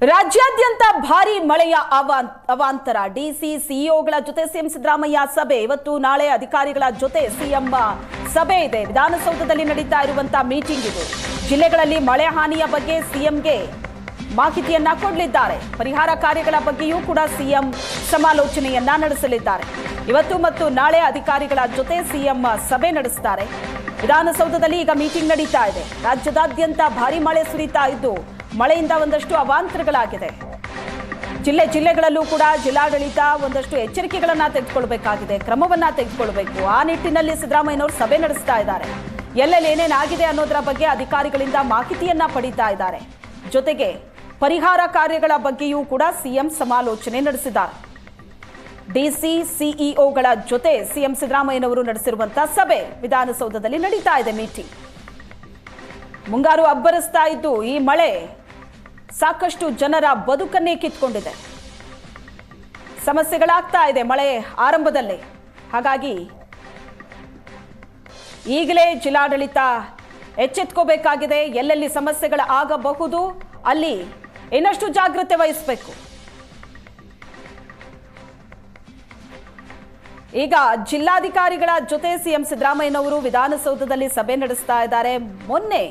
ರಾಜ್ಯಾದ್ಯಂತ ಭಾರಿ ಮಳೆಯ ಅವಾಂತರ ಡಿಸಿ ಸಿಇಒಗಳ ಜೊತೆ ಸಿಎಂ ಸಿದ್ದರಾಮಯ್ಯ ಸಭೆ ಇವತ್ತು ನಾಳೆ ಅಧಿಕಾರಿಗಳ ಜೊತೆ ಸಿಎಂ ಸಭೆ ಇದೆ. ವಿಧಾನಸೌಧದಲ್ಲಿ ನಡೀತಾ ಇರುವಂತಹ ಮೀಟಿಂಗ್ ಇದು. ಜಿಲ್ಲೆಗಳಲ್ಲಿ ಮಳೆ ಹಾನಿಯ ಬಗ್ಗೆ ಸಿಎಂಗೆ ಮಾಹಿತಿಯನ್ನ ಕೊಡಲಿದ್ದಾರೆ. ಪರಿಹಾರ ಕಾರ್ಯಗಳ ಬಗ್ಗೆಯೂ ಕೂಡ ಸಿಎಂ ಸಮಾಲೋಚನೆಯನ್ನ ನಡೆಸಲಿದ್ದಾರೆ. ಇವತ್ತು ಮತ್ತು ನಾಳೆ ಅಧಿಕಾರಿಗಳ ಜೊತೆ ಸಿಎಂ ಸಭೆ ನಡೆಸುತ್ತಾರೆ. ವಿಧಾನಸೌಧದಲ್ಲಿ ಈಗ ಮೀಟಿಂಗ್ ನಡೀತಾ ಇದೆ. ರಾಜ್ಯದಾದ್ಯಂತ ಭಾರಿ ಮಳೆ ಸುರಿತಾ ಇದ್ದು ಮಳೆಯಿಂದ ಒಂದಷ್ಟು ಅವಾಂತರಗಳಾಗಿದೆ. ಜಿಲ್ಲೆಗಳಲ್ಲೂ ಕೂಡ ಜಿಲ್ಲಾಡಳಿತ ಒಂದಷ್ಟು ಎಚ್ಚರಿಕೆಗಳನ್ನ ತೆಗೆದುಕೊಳ್ಳಬೇಕಾಗಿದೆ, ಕ್ರಮವನ್ನ ತೆಗೆದುಕೊಳ್ಳಬೇಕು. ಆ ನಿಟ್ಟಿನಲ್ಲಿ ಸಿದ್ದರಾಮಯ್ಯನವರು ಸಭೆ ನಡೆಸ್ತಾ ಇದ್ದಾರೆ. ಎಲ್ಲೆಲ್ಲಿ ಏನೇನಾಗಿದೆ ಅನ್ನೋದರ ಬಗ್ಗೆ ಅಧಿಕಾರಿಗಳಿಂದ ಮಾಹಿತಿಯನ್ನ ಪಡೀತಾ ಇದ್ದಾರೆ. ಜೊತೆಗೆ ಪರಿಹಾರ ಕಾರ್ಯಗಳ ಬಗ್ಗೆಯೂ ಕೂಡ ಸಿಎಂ ಸಮಾಲೋಚನೆ ನಡೆಸಿದ್ದಾರೆ. ಡಿಸಿ ಸಿಇಒಗಳ ಜೊತೆ ಸಿಎಂ ಸಿದ್ದರಾಮಯ್ಯನವರು ನಡೆಸಿರುವಂತಹ ಸಭೆ ವಿಧಾನಸೌಧದಲ್ಲಿ ನಡೀತಾ ಇದೆ ಮೀಟಿಂಗ್. ಮುಂಗಾರು ಅಬ್ಬರಿಸ್ತಾ ಇದ್ದು ಈ ಮಳೆ ಸಾಕಷ್ಟು ಜನರ ಬದುಕನ್ನೇ ಕಿತ್ಕೊಂಡಿದೆ. ಸಮಸ್ಯೆಗಳಾಗ್ತಾ ಇದೆ ಮಳೆ ಆರಂಭದಲ್ಲೇ. ಹಾಗಾಗಿ ಈಗಲೇ ಜಿಲ್ಲಾಡಳಿತ ಎಚ್ಚೆತ್ಕೋಬೇಕಾಗಿದೆ. ಎಲ್ಲೆಲ್ಲಿ ಸಮಸ್ಯೆಗಳು ಆಗಬಹುದು ಅಲ್ಲಿ ಇನ್ನಷ್ಟು ಜಾಗೃತೆ ವಹಿಸಬೇಕು. ಈಗ ಜಿಲ್ಲಾಧಿಕಾರಿಗಳ ಜೊತೆ ಸಿಎಂ ಸಿದ್ದರಾಮಯ್ಯನವರು ವಿಧಾನಸೌಧದಲ್ಲಿ ಸಭೆ ನಡೆಸ್ತಾ ಇದ್ದಾರೆ. ಮೊನ್ನೆ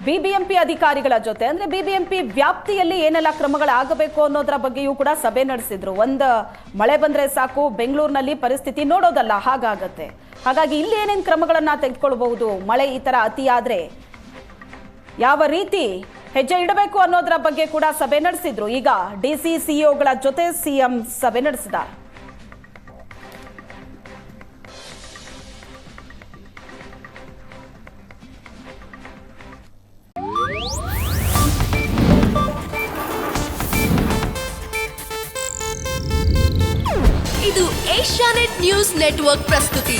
ಬಿಬಿಎಂಪಿ ಅಧಿಕಾರಿಗಳ ಜೊತೆ ಅಂದ್ರೆ ಬಿಬಿಎಂಪಿ ವ್ಯಾಪ್ತಿಯಲ್ಲಿ ಏನೆಲ್ಲ ಕ್ರಮಗಳಾಗಬೇಕು ಅನ್ನೋದರ ಬಗ್ಗೆಯೂ ಕೂಡ ಸಭೆ ನಡೆಸಿದ್ರು. ಒಂದು ಮಳೆ ಬಂದ್ರೆ ಸಾಕು ಬೆಂಗಳೂರಿನಲ್ಲಿ ಪರಿಸ್ಥಿತಿ ನೋಡೋದಲ್ಲ, ಹಾಗಾಗತ್ತೆ. ಹಾಗಾಗಿ ಇಲ್ಲಿ ಏನೇನು ಕ್ರಮಗಳನ್ನ ತೆಗೆದುಕೊಳ್ಳಬಹುದು, ಮಳೆ ಈ ತರ ಅತಿಯಾದ್ರೆ ಯಾವ ರೀತಿ ಹೆಜ್ಜೆ ಇಡಬೇಕು ಅನ್ನೋದರ ಬಗ್ಗೆ ಕೂಡ ಸಭೆ ನಡೆಸಿದ್ರು. ಈಗ ಡಿಸಿ ಸಿಇಒಗಳ ಜೊತೆ ಸಿಎಂ ಸಭೆ ನಡೆಸಿದ್ದಾರೆ. ಇದು ಏಷ್ಯಾನೆಟ್ ನ್ಯೂಸ್ ನೆಟ್ವರ್ಕ್ ಪ್ರಸ್ತುತಿ.